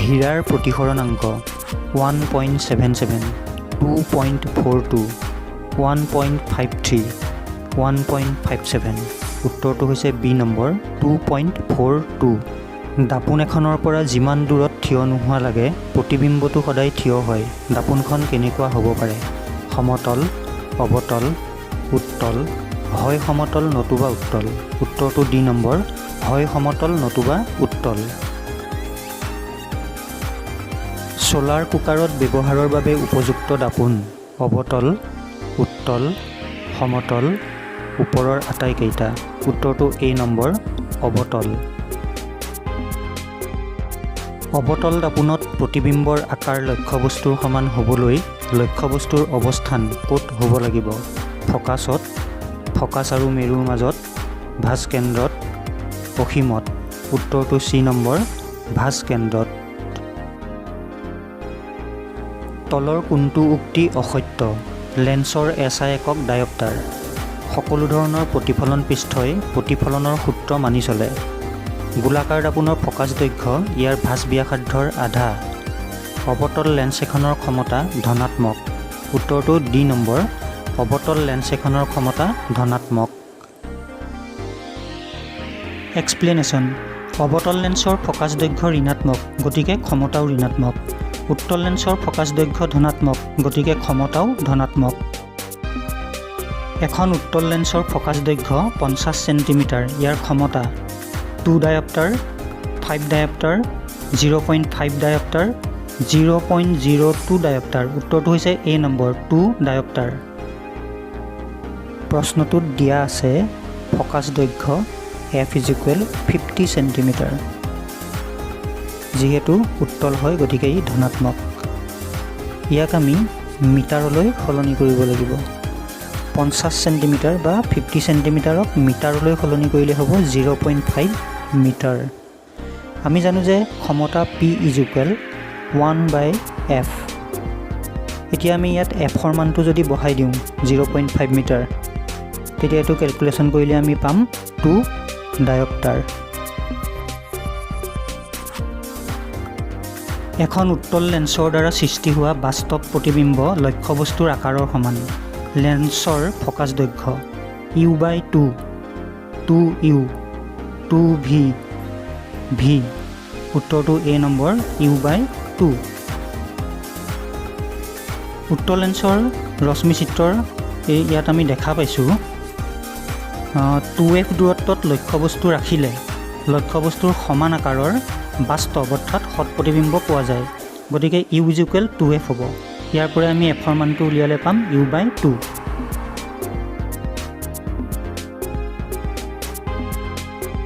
হীৰাৰ প্ৰতিসৰণাংক 1.77, 2.42, 1.53, 1.57। উত্তৰটো হৈছে বি নম্বৰ 2.42। দাপোন এখনৰ পৰা যিমান দূৰত থিয় নোহোৱা লাগে প্ৰতিবিম্বটো সদায় থিয় হয়। দাপোনখন কেনেকুৱা হ'ব পাৰে? সমতল, অৱতল, উত্তল, হয় সমতল নতুবা উত্তল। উত্তৰটো ডি নম্বৰ হয় সমতল নতুবা উত্তল। ছ'লাৰ কুকাৰত ব্যৱহাৰৰ বাবে উপযুক্ত দাপোন অৱতল, উত্তল, সমতল, ওপৰৰ আটাইকেইটা। উত্তৰটো এ নম্বৰ অৱতল। অৱতল দাপোনত প্ৰতিবিম্বৰ আকাৰ লক্ষ্যবস্তুৰ সমান হ'বলৈ লক্ষ্যবস্তুৰ অৱস্থান ক'ত হ'ব লাগিব? ফ'কাছত, ফ'কাছ আৰু মেৰুৰ মাজত, ভাঁজ কেন্দ্ৰত, অসীমত। উত্তৰটো চি নম্বৰ ভাঁজ কেন্দ্ৰত। তলৰ কোনটো উক্তি অসত্য? লেন্সৰ SI একক ডায়প্টাৰ। সকলো ধৰণৰ প্ৰতিফলন পৃষ্ঠই প্ৰতিফলনৰ সূত্ৰ মানি চলে। গোলাকাৰ দাপোনৰ ফ'কাছ দৈৰ্ঘ্য ইয়াৰ ভাঁজ ব্যাসাৰ্ধৰ আধা। অৱতল লেন্স এখনৰ ক্ষমতা ধনাত্মক। উত্তৰটো ডি নম্বৰ অৱতল লেন্স এখনৰ ক্ষমতা ধনাত্মক। এক্সপ্লেনেশ্যন: অৱতল লেন্সৰ ফ'কাছ দৈৰ্ঘ্য ঋণাত্মক, গতিকে ক্ষমতাও ঋণাত্মক। উত্তল লেন্সৰ ফ'কাছ দৈৰ্ঘ্য ধনাত্মক, গতিকে ক্ষমতাও ধনাত্মক। এখন উত্তল লেন্সৰ ফ'কাছ দৈৰ্ঘ্য 50 চেণ্টিমিটাৰ। ইয়াৰ ক্ষমতা 2 ডায়প্টাৰ, 5 ডায়প্টাৰ, 0.5 ডায়প্টাৰ, 0.02 ডায়প্টাৰ। উত্তৰটো হৈছে এ নম্বৰ 2 ডায়প্টাৰ। প্ৰশ্নটোত দিয়া আছে ফ'কাছ দৈৰ্ঘ্য F = 50 চেণ্টিমিটাৰ। যিহেতু উত্তল হয় গতিকে ই ধনাত্মক। ইয়াক আমি মিটাৰলৈ সলনি কৰিব লাগিব। 50 চেণ্টিমিটাৰ বা 50 চেণ্টিমিটাৰক মিটাৰলৈ সলনি কৰিলে হ'ব 0.5 মিটাৰ। আমি জানো যে ক্ষমতা P = 1/F। এতিয়া আমি ইয়াত Fৰ মানটো যদি বহাই দিওঁ 0.5 মিটাৰ, তেতিয়া এইটো কেলকুলেশ্যন কৰিলে আমি পাম 2 ডায়প্টাৰ। এখন উত্তল লেন্সৰ দ্বাৰা সৃষ্টি হোৱা বাস্তৱ প্ৰতিবিম্ব লক্ষ্যবস্তুৰ আকাৰৰ সমান। লেন্সৰ ফ'কাছ দৈৰ্ঘ্য U/2, 2U, 2V, V। উত্তৰটো এ নম্বৰ U/2। উত্তল লেন্সৰ ৰশ্মি চিত্ৰৰ ইয়াত আমি দেখা পাইছোঁ 2F দূৰত্বত লক্ষ্যবস্তু ৰাখিলে লক্ষ্যবস্তুৰ সমান আকাৰৰ বাস্তৱ অৰ্থাৎ সৎ প্ৰতিবিম্ব পোৱা যায়। গতিকে U = 2F হ'ব। ইয়াৰ পৰা আমি Fৰ মানটো উলিয়ালে পাম U/2।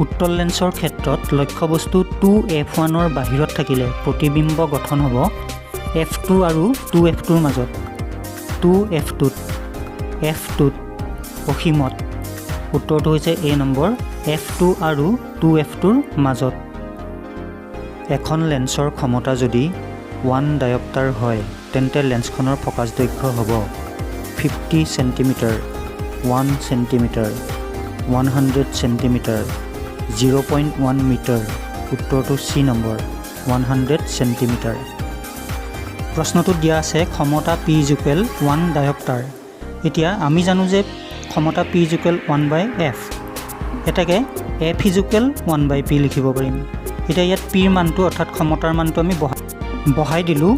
উত্তল লেন্সৰ ক্ষেত্ৰত লক্ষ্যবস্তু 2F1ৰ বাহিৰত থাকিলে প্ৰতিবিম্ব গঠন হ'ব F2 আৰু 2F2ৰ মাজত। 2F2ত, F2ত অসীমত। উত্তৰটো হৈছে এ নম্বৰ F2 আৰু 2F2ৰ মাজত। এখন লেন্সৰ ক্ষমতা যদি 1 ডায়প্টাৰ হয় তেন্তে লেন্সখনৰ ফ'কাছ দৈৰ্ঘ্য হ'ব 50 চেণ্টিমিটাৰ, 1 চেণ্টিমিটাৰ, 100 চেণ্টিমিটাৰ, 0.1 মিটাৰ। উত্তৰটো চি নম্বৰ 100 চেণ্টিমিটাৰ। প্ৰশ্নটোত দিয়া আছে ক্ষমতা P = 1 ডায়প্টাৰ। এতিয়া আমি জানো যে ক্ষমতা P = 1/F। এটাকে F = 1/P লিখিব পাৰিম। এতিয়া ইয়াত Pৰ মানটো অৰ্থাৎ ক্ষমতাৰ মানটো আমি বহাই দিলোঁ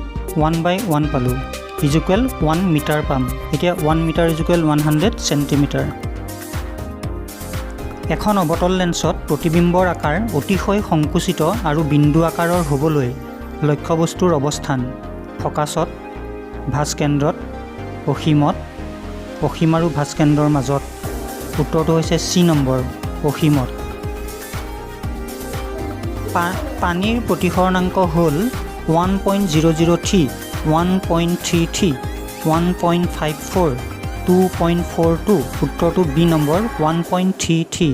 1/1 পালোঁ = 1 মিটাৰ পাম। এতিয়া 1 মিটাৰ = 100 চেণ্টিমিটাৰ। এখন অৱতল লেন্সত প্ৰতিবিম্বৰ আকাৰ অতিশয় সংকুচিত আৰু বিন্দু আকাৰৰ হ'বলৈ লক্ষ্যবস্তুৰ অৱস্থান ফ'কাছত, ভাঁজ কেন্দ্ৰত, অসীমত, অসীম আৰু ভাঁজ কেন্দ্ৰৰ মাজত। উত্তৰটো হৈছে চি নম্বৰ অসীমত। পানীৰ প্ৰতিসৰণাংক হ'ল 1.003, 1.33, 1.54, 2.42। উত্তৰটো বি নম্বৰ 1.33।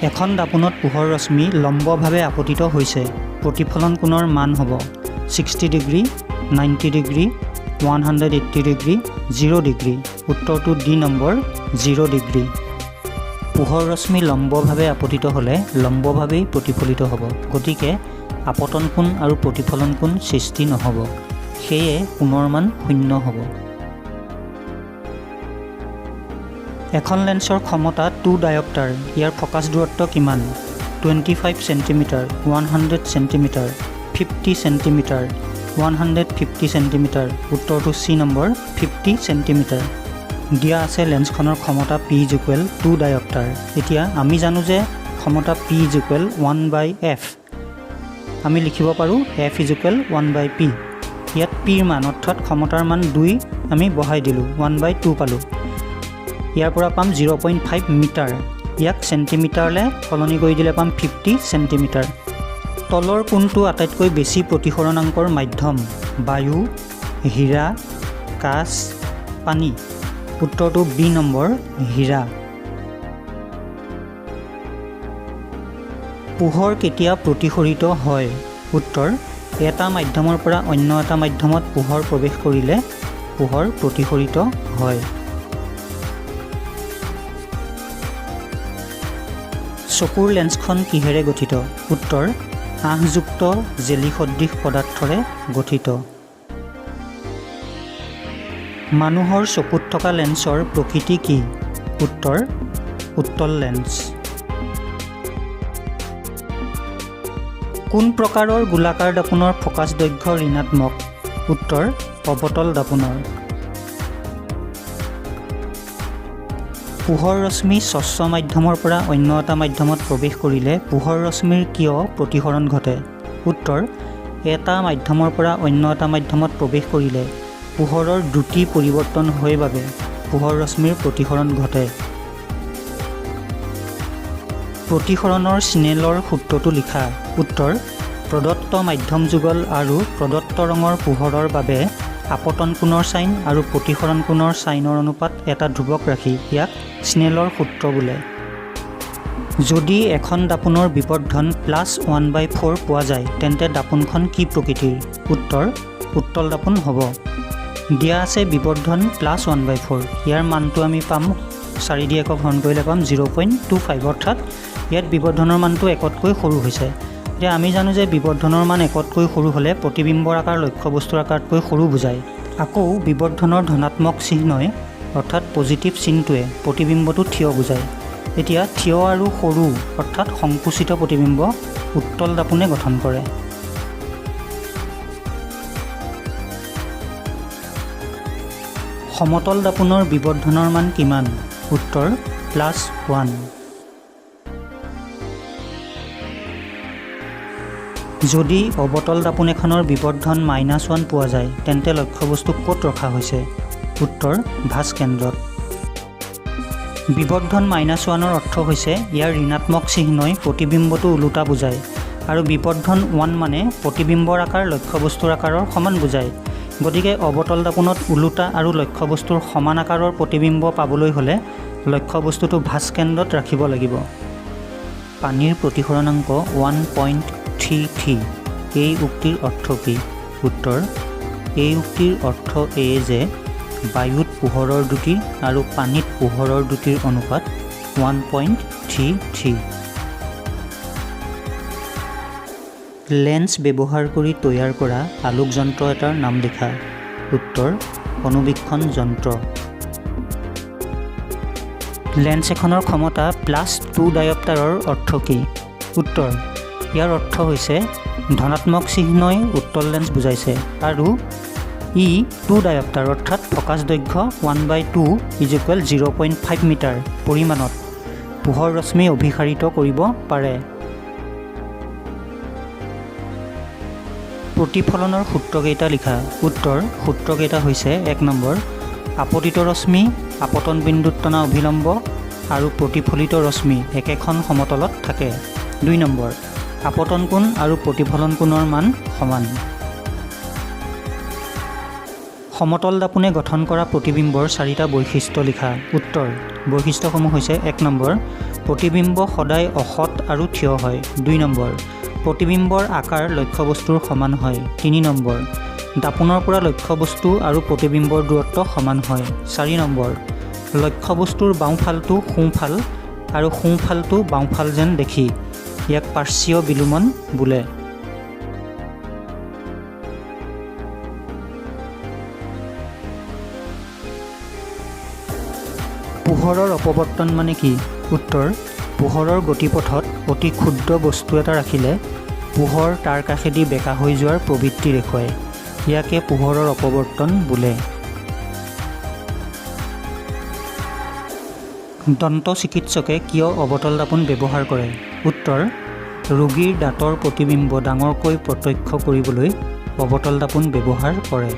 এখন দাপোনত পোহৰ ৰশ্মি লম্বভাৱে আপতিত হৈছে। প্ৰতিফলন কোণৰ মান হ'ব 60 ডিগ্ৰী, 90 ডিগ্ৰী, 180 ডিগ্ৰী, 0 ডিগ্ৰী। উত্তৰটো ডি নম্বৰ 0 ডিগ্ৰী। পোহৰ ৰশ্মি লম্বভাৱে আপতিত হ'লে লম্বভাৱেই প্ৰতিফলিত হ'ব। গতিকে আপতন কোণ আৰু প্ৰতিফলন কোণ সৃষ্টি নহ'ব। সেয়ে কোণৰ মান 0 হ'ব। এখন লেন্সৰ ক্ষমতা 2 ডায়োপ্টাৰ। ইয়াৰ ফকাছ দূৰত্ব কিমান? 25 চেণ্টিমিটাৰ, 100 চেণ্টিমিটাৰ, 50 চেণ্টিমিটাৰ, 150 চেণ্টিমিটাৰ। উত্তৰটো চি নম্বৰ 50 চেণ্টিমিটাৰ। দিয়া আছে লেন্সখনৰ ক্ষমতা P = 2 ডায়োপ্টাৰ। এতিয়া আমি জানো যে ক্ষমতা P = 1/f। আমি লিখিব পাৰোঁ f = 1/p। ইয়াত Pৰ মান অৰ্থাৎ ক্ষমতাৰ মান 2 আমি বহাই দিলোঁ, 1/2 পালোঁ। ইয়াৰ পৰা পাম 0.5 মিটাৰ। ইয়াক চেণ্টিমিটাৰলৈ সলনি কৰি দিলে পাম 50 চেণ্টিমিটাৰ। তলৰ কোণটো আটাইতকৈ বেছি প্ৰতিসৰণাংকৰ মাধ্যম? বায়ু, হীৰা, কাঁচ, পানী। উত্তৰটো বি নম্বৰ হীৰা। পোহৰ কেতিয়া প্ৰতিসৰিত হয়? উত্তৰ এটা মাধ্যমৰ পৰা অন্য এটা মাধ্যমত পোহৰ প্ৰৱেশ কৰিলে পোহৰ প্ৰতিসৰিত হয়। চকুৰ লেন্সখন কিহেৰে গঠিত? উত্তৰ আঁহযুক্ত জেলি সদৃশ পদাৰ্থৰে গঠিত। মানুহৰ চকুত থকা লেন্সৰ প্ৰকৃতি কি? উত্তৰ উত্তল লেন্স। কোন প্ৰকাৰৰ গোলাকাৰ দাপোনৰ ফকাছ দৈৰ্ঘ্য ঋণাত্মক? উত্তৰ অৱতল দাপোনৰ। পোহৰ ৰশ্মি স্বচ্ছ মাধ্যমৰ পৰা অন্য এটা মাধ্যমত প্ৰৱেশ কৰিলে পোহৰ ৰশ্মিৰ কিয় প্ৰতিসৰণ ঘটে? উত্তৰ এটা মাধ্যমৰ পৰা অন্য এটা মাধ্যমত প্ৰৱেশ কৰিলে পোহৰৰ দ্ৰুতি পৰিৱৰ্তন হয় বাবে পোহৰ ৰশ্মিৰ প্ৰতিসৰণ ঘটে। প্ৰতিসৰণৰ স্নেলৰ সূত্ৰটো লিখা। উত্তৰ প্ৰদত্ত মাধ্যম যুগল আৰু প্ৰদত্ত ৰঙৰ পোহৰৰ বাবে আপতন কোণৰ চাইন আৰু প্ৰতিসৰণ কোণৰ চাইনৰ অনুপাত এটা ধ্ৰুৱক ৰাখি ইয়াক স্নেলৰ সূত্ৰ বোলে। যদি এখন দাপোনৰ বিবৰ্ধন +1/4 পোৱা যায় তেন্তে দাপোনখন কি প্ৰকৃতিৰ? উত্তৰ উত্তল দাপোন হ'ব। দিয়া আছে বিবৰ্ধন +1/4। ইয়াৰ মানটো আমি পাম 4 দি 1 হৰণ কৰিলে পাম 0.25, অৰ্থাৎ ইয়াত বিবৰ্ধনৰ মানটো 1তকৈ সৰু হৈছে। এতিয়া আমি জানো যে বিবৰ্ধনৰ মান 1তকৈ সৰু হ'লে প্ৰতিবিম্বৰ আকাৰ লক্ষ্য বস্তুৰ আকাৰতকৈ সৰু বুজায়। আকৌ বিবৰ্ধনৰ ধনাত্মক চিহ্নই অৰ্থাৎ পজিটিভ চিহ্নটোৱে প্ৰতিবিম্বটো থিয় বুজায়। এতিয়া থিয় আৰু সৰু অৰ্থাৎ সংকুচিত প্ৰতিবিম্ব উত্তল দাপোনে গঠন কৰে। সমতল দাপোনৰ বিবৰ্ধনৰ মান কিমান? উত্তৰ +1। যদি অৱতল দাপোন এখনৰ বিবৰ্ধন -1 পোৱা যায় তেন্তে লক্ষ্যবস্তু ক'ত ৰখা হৈছে? উত্তৰ ভাঁজ কেন্দ্ৰত। বিবৰ্ধন -1ৰ অৰ্থ হৈছে ইয়াৰ ঋণাত্মক চিহ্নই প্ৰতিবিম্বটো ওলোটা বুজায় আৰু বিবৰ্ধন 1 মানে প্ৰতিবিম্বৰ আকাৰ লক্ষ্যবস্তুৰ আকাৰৰ সমান বুজায়। গতিকে অৱতল দাপোনত ওলোটা আৰু লক্ষ্যবস্তুৰ সমান আকাৰৰ প্ৰতিবিম্ব পাবলৈ হ'লে লক্ষ্যবস্তুটো ভাঁজ কেন্দ্ৰত ৰাখিব লাগিব। পানীৰ প্ৰতিসৰণাংক 1.33। এই উক্তিৰ অৰ্থ কি? উত্তৰ এই উক্তিৰ অৰ্থ এয়ে যে বায়ুত পোহৰৰ দ্ৰুতি আৰু পানীত পোহৰৰ দ্ৰুতিৰ অনুপাত 1.33। লেন্স ব্যৱহাৰ কৰি তৈয়াৰ কৰা আলোক যন্ত্ৰ এটাৰ নাম লিখা। উত্তৰ অনুবীক্ষণ যন্ত্ৰ। লেন্স এখনৰ ক্ষমতা +2 ডায়োপ্টাৰৰ অৰ্থ কি? উত্তৰ ইয়াৰ অৰ্থ হৈছে ধনাত্মক চিহ্নই উত্তল লেন্স বুজাইছে আৰু ই 2 ডায়োপ্টাৰ অৰ্থাৎ ফকাছ দৈৰ্ঘ্য 1/2 = 0.5 মিটাৰ পৰিমাণত পোহৰ ৰশ্মি অভিসাৰিত কৰিব পাৰে। প্ৰতিফলনৰ সূত্ৰকেইটা লিখা। উত্তৰ সূত্ৰকেইটা হৈছে 1 নম্বৰ আপতিত ৰশ্মি আপতন বিন্দুত টনা অভিলম্ব আৰু প্ৰতিফলিত ৰশ্মি একেখন সমতলত থাকে। 2 নম্বৰ আপতন কোণ আৰু প্ৰতিফলন কোণৰ মান সমান। সমতল দাপোনে গঠন কৰা প্ৰতিবিম্বৰ 4টা বৈশিষ্ট্য লিখা। উত্তৰ বৈশিষ্ট্যসমূহ হৈছে 1 নম্বৰ প্ৰতিবিম্ব সদায় অসৎ আৰু থিয় হয়। 2 নম্বৰ প্ৰতিবিম্বৰ আকাৰ লক্ষ্যবস্তুৰ সমান হয়। 3 নম্বৰ দাপোনৰ পৰা লক্ষ্যবস্তু আৰু প্ৰতিবিম্বৰ দূৰত্ব সমান হয়। 4 নম্বৰ লক্ষ্যবস্তুৰ বাওঁফালটো সোঁফাল আৰু সোঁফালটো বাওঁফাল যেন দেখি ইয়াক পাৰ্শ্বীয় বিলোমন বোলে। পোহৰৰ অপৱৰ্তন মানে কি? উত্তৰ: পোহৰৰ গতিপথত অতি ক্ষুদ্ৰ বস্তু এটা ৰাখিলে পোহৰ তাৰ কাষেদি বেঁকা হৈ যোৱাৰ প্ৰবৃত্তি দেখুৱায়। ইয়াকে পোহৰৰ অপৱৰ্তন বোলে। দন্ত চিকিৎসকে কিয় অৱতল দাপোন ব্যৱহাৰ কৰে? উত্তৰ: ৰোগীৰ দাঁতৰ প্ৰতিবিম্ব ডাঙৰকৈ প্ৰত্যক্ষ কৰিবলৈ অৱতল দাপোন ব্যৱহাৰ কৰে।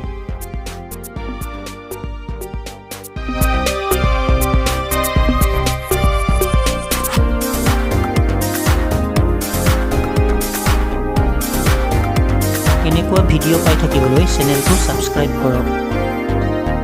এনেকুৱা ভিডিঅ' পাই থাকিবলৈ চেনেলটো ছাবস্ক্ৰাইব কৰক।